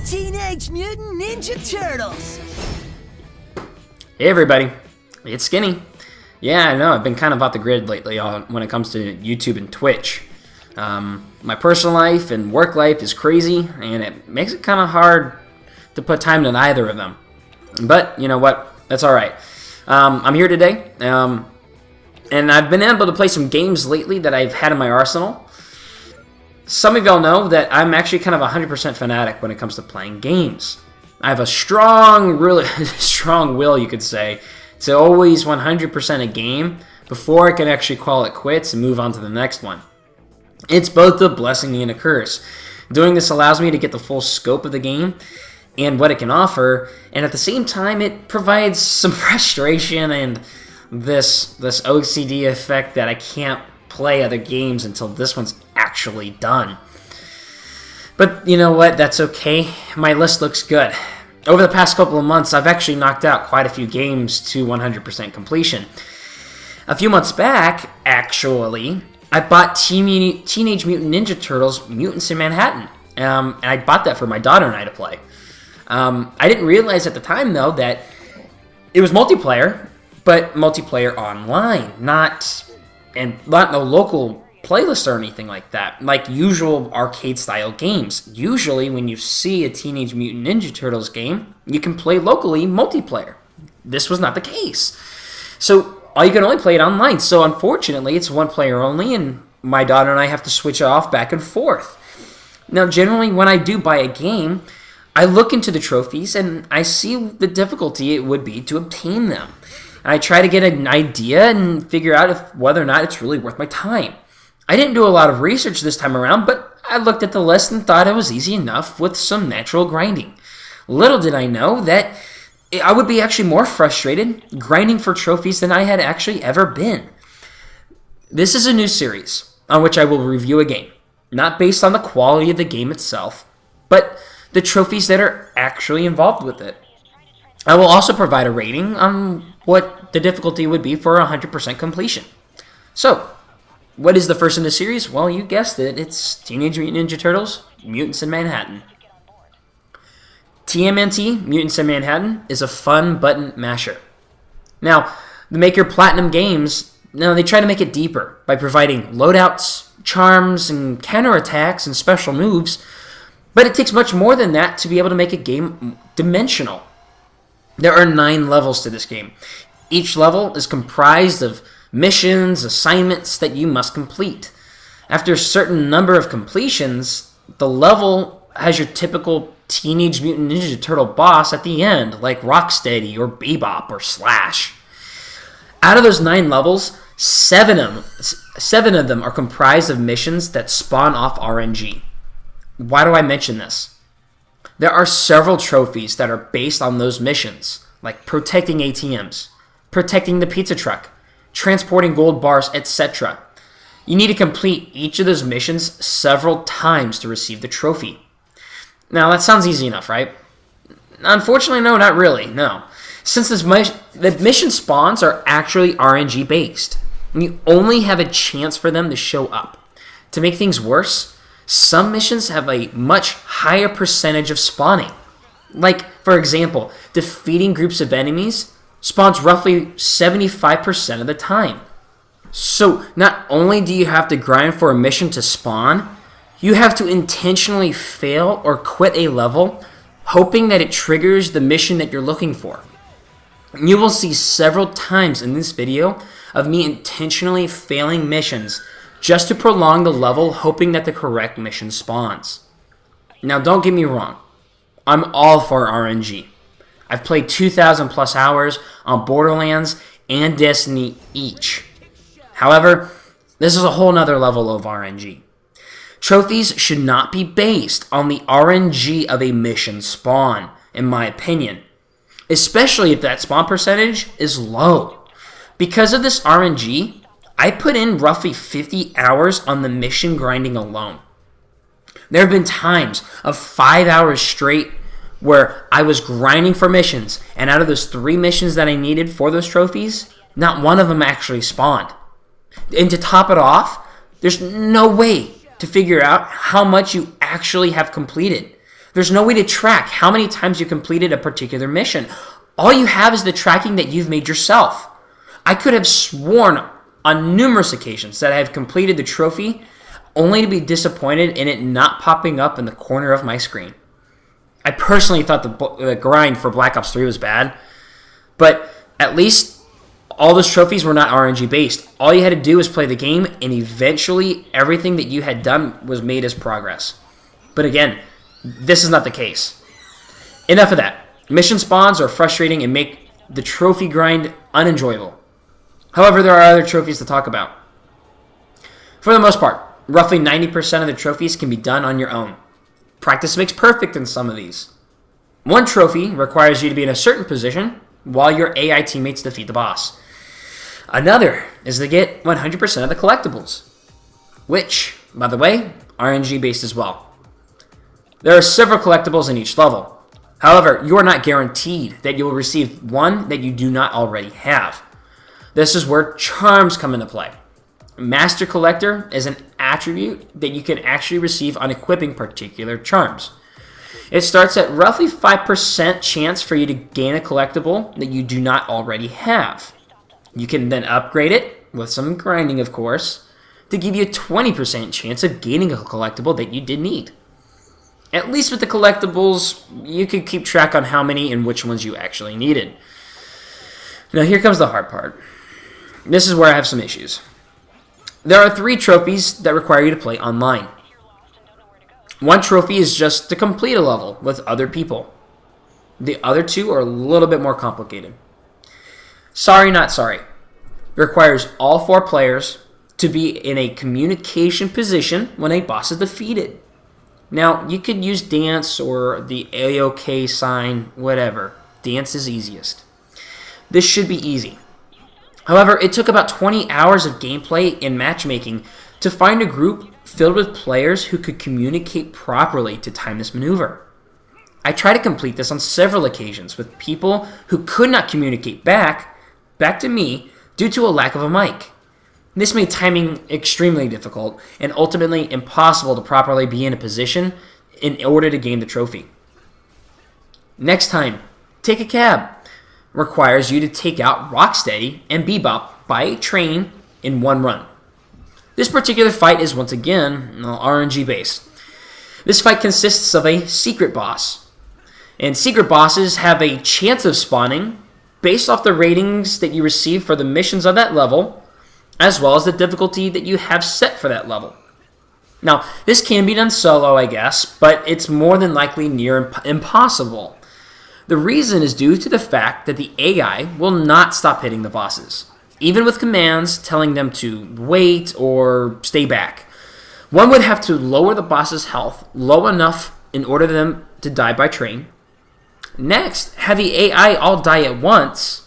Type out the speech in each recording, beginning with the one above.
Teenage Mutant Ninja Turtles! Hey everybody, it's Skinny. Yeah, I know, I've been kind of off the grid lately when it comes to YouTube and Twitch. My personal life and work life is crazy, and it makes it kind of hard to put time into either of them. But, you know what, that's alright. I'm here today, and I've been able to play some games lately that I've had in my arsenal. Some of y'all know that I'm actually kind of 100% fanatic when it comes to playing games. I have a strong, really strong will, you could say, to always 100% a game before I can actually call it quits and move on to the next one. It's both a blessing and a curse. Doing this allows me to get the full scope of the game and what it can offer, and at the same time it provides some frustration and this OCD effect that I can't play other games until this one's actually done. But you know what, that's okay. My list looks good. Over the past couple of months, I've actually knocked out quite a few games to 100% completion. A few months back, actually, I bought Teenage Mutant Ninja Turtles Mutants in Manhattan. And I bought that for my daughter and I to play. I didn't realize at the time, though, that it was multiplayer, but multiplayer online, not no local playlist or anything like that, like usual arcade-style games. Usually, when you see a Teenage Mutant Ninja Turtles game, you can play locally multiplayer. This was not the case. So, you can only play it online. So, unfortunately, it's one player only, and my daughter and I have to switch off back and forth. Now, generally, when I do buy a game, I look into the trophies, and I see the difficulty it would be to obtain them. I try to get an idea and figure out whether or not it's really worth my time. I didn't do a lot of research this time around, but I looked at the list and thought it was easy enough with some natural grinding. Little did I know that I would be actually more frustrated grinding for trophies than I had actually ever been. This is a new series on which I will review a game, not based on the quality of the game itself, but the trophies that are actually involved with it. I will also provide a rating on what the difficulty would be for 100% completion. So, what is the first in the series? Well, you guessed it. It's Teenage Mutant Ninja Turtles, Mutants in Manhattan. TMNT, Mutants in Manhattan, is a fun button masher. Now, the maker Platinum Games, they try to make it deeper by providing loadouts, charms, and counterattacks and special moves, but it takes much more than that to be able to make a game dimensional. There are 9 levels to this game. Each level is comprised of missions, assignments that you must complete. After a certain number of completions, the level has your typical Teenage Mutant Ninja Turtle boss at the end, like Rocksteady or Bebop or Slash. Out of those 9 levels, 7 of them are comprised of missions that spawn off RNG. Why do I mention this? There are several trophies that are based on those missions, like protecting ATMs, protecting the pizza truck, transporting gold bars, etc. You need to complete each of those missions several times to receive the trophy. Now, that sounds easy enough, right? Unfortunately, no, not really, no. Since the mission spawns are actually RNG based, and you only have a chance for them to show up. To make things worse, some missions have a much higher percentage of spawning. Like, for example, defeating groups of enemies spawns roughly 75% of the time. So, not only do you have to grind for a mission to spawn, you have to intentionally fail or quit a level, hoping that it triggers the mission that you're looking for. You will see several times in this video of me intentionally failing missions just to prolong the level, hoping that the correct mission spawns. Now, don't get me wrong. I'm all for RNG. I've played 2,000 plus hours on Borderlands and Destiny each. However, this is a whole nother level of RNG. Trophies should not be based on the RNG of a mission spawn, in my opinion. Especially if that spawn percentage is low. Because of this RNG, I put in roughly 50 hours on the mission grinding alone. There have been times of 5 hours straight where I was grinding for missions, and out of those 3 missions that I needed for those trophies, not one of them actually spawned. And to top it off, there's no way to figure out how much you actually have completed. There's no way to track how many times you completed a particular mission. All you have is the tracking that you've made yourself. I could have sworn on numerous occasions that I have completed the trophy only to be disappointed in it not popping up in the corner of my screen. I personally thought the grind for Black Ops 3 was bad, but at least all those trophies were not RNG based. All you had to do was play the game, and eventually everything that you had done was made as progress. But again, this is not the case. Enough of that. Mission spawns are frustrating and make the trophy grind unenjoyable. However, there are other trophies to talk about. For the most part, roughly 90% of the trophies can be done on your own. Practice makes perfect in some of these. One trophy requires you to be in a certain position while your AI teammates defeat the boss. Another is to get 100% of the collectibles, which, by the way, are RNG based as well. There are several collectibles in each level. However, you are not guaranteed that you will receive one that you do not already have. This is where charms come into play. Master Collector is an attribute that you can actually receive on equipping particular charms. It starts at roughly 5% chance for you to gain a collectible that you do not already have. You can then upgrade it, with some grinding of course, to give you a 20% chance of gaining a collectible that you did need. At least with the collectibles, you could keep track on how many and which ones you actually needed. Now here comes the hard part. This is where I have some issues. There are 3 trophies that require you to play online. One trophy is just to complete a level with other people. The other 2 are a little bit more complicated. Sorry Not Sorry. It requires all 4 players to be in a communication position when a boss is defeated. Now, you could use dance or the A-OK sign, whatever. Dance is easiest. This should be easy. However, it took about 20 hours of gameplay and matchmaking to find a group filled with players who could communicate properly to time this maneuver. I tried to complete this on several occasions with people who could not communicate back to me due to a lack of a mic. This made timing extremely difficult and ultimately impossible to properly be in a position in order to gain the trophy. Next time, take a cab. Requires you to take out Rocksteady and Bebop by a train in one run. This particular fight is once again RNG based. This fight consists of a secret boss. And secret bosses have a chance of spawning based off the ratings that you receive for the missions of that level, as well as the difficulty that you have set for that level. Now, this can be done solo, I guess, but it's more than likely near impossible. The reason is due to the fact that the AI will not stop hitting the bosses, even with commands telling them to wait or stay back. One would have to lower the boss's health low enough in order for them to die by train. Next, have the AI all die at once.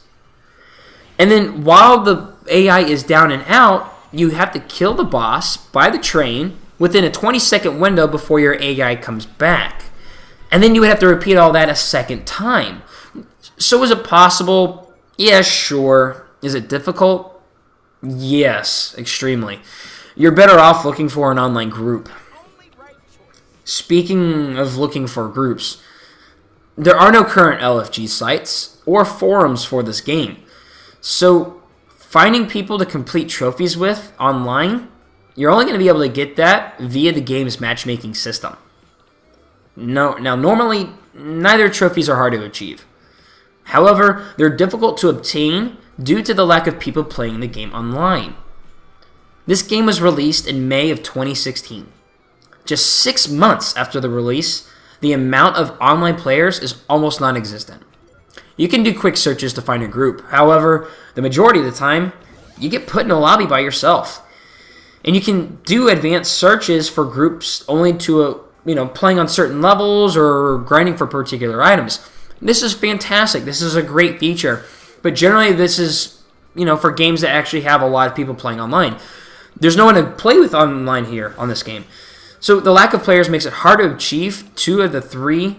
And then while the AI is down and out, you have to kill the boss by the train within a 20-second window before your AI comes back. And then you would have to repeat all that a second time. So is it possible? Yeah, sure. Is it difficult? Yes, extremely. You're better off looking for an online group. Speaking of looking for groups, there are no current LFG sites or forums for this game. So finding people to complete trophies with online, you're only going to be able to get that via the game's matchmaking system. Now, normally, neither trophies are hard to achieve. However, they're difficult to obtain due to the lack of people playing the game online. This game was released in May of 2016. Just 6 months after the release, the amount of online players is almost non-existent. You can do quick searches to find a group. However, the majority of the time, you get put in a lobby by yourself. And you can do advanced searches for groups only to playing on certain levels or grinding for particular items. This is fantastic. This is a great feature. But generally, this is, for games that actually have a lot of people playing online. There's no one to play with online here on this game. So the lack of players makes it hard to achieve 2 of the 3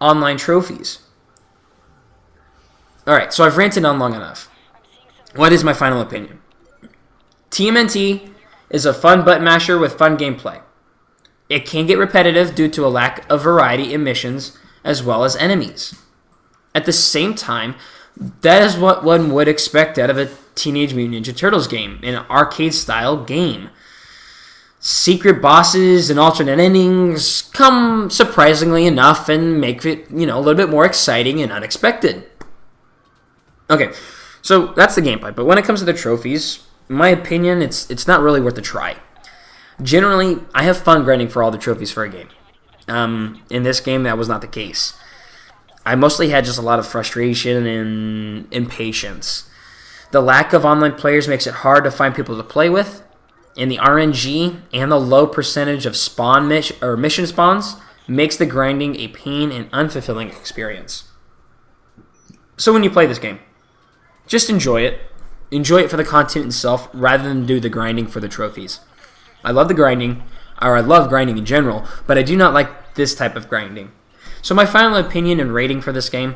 online trophies. Alright, so I've ranted on long enough. What is my final opinion? TMNT is a fun button masher with fun gameplay. it can get repetitive due to a lack of variety in missions as well as enemies. At the same time, that is what one would expect out of a Teenage Mutant Ninja Turtles game, an arcade-style game. Secret bosses and alternate endings come surprisingly enough and make it, a little bit more exciting and unexpected. Okay, so that's the gameplay. But when it comes to the trophies, in my opinion, it's not really worth a try. Generally, I have fun grinding for all the trophies for a game. In this game, that was not the case. I mostly had just a lot of frustration and impatience. The lack of online players makes it hard to find people to play with, and the RNG and the low percentage of mission spawns makes the grinding a pain and unfulfilling experience. So when you play this game, just enjoy it. Enjoy it for the content itself rather than do the grinding for the trophies. I love the grinding, or I love grinding in general, but I do not like this type of grinding. So my final opinion and rating for this game,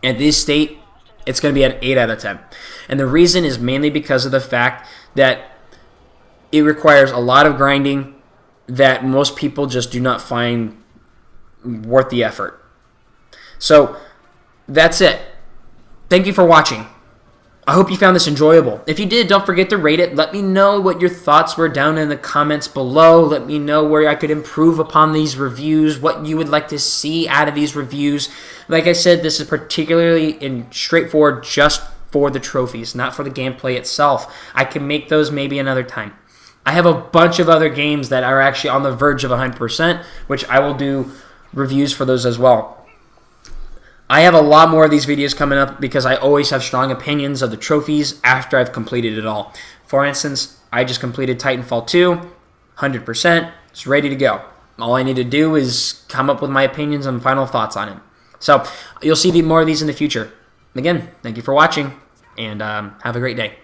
at this state, it's going to be an 8 out of 10. And the reason is mainly because of the fact that it requires a lot of grinding that most people just do not find worth the effort. So that's it. Thank you for watching. I hope you found this enjoyable. If you did, don't forget to rate it. Let me know what your thoughts were down in the comments below. Let me know where I could improve upon these reviews, what you would like to see out of these reviews. Like I said, this is particularly straightforward just for the trophies, not for the gameplay itself. I can make those maybe another time. I have a bunch of other games that are actually on the verge of 100%, which I will do reviews for those as well. I have a lot more of these videos coming up because I always have strong opinions of the trophies after I've completed it all. For instance, I just completed Titanfall 2, 100%, it's ready to go. All I need to do is come up with my opinions and final thoughts on it. So you'll see more of these in the future. Again, thank you for watching, and have a great day.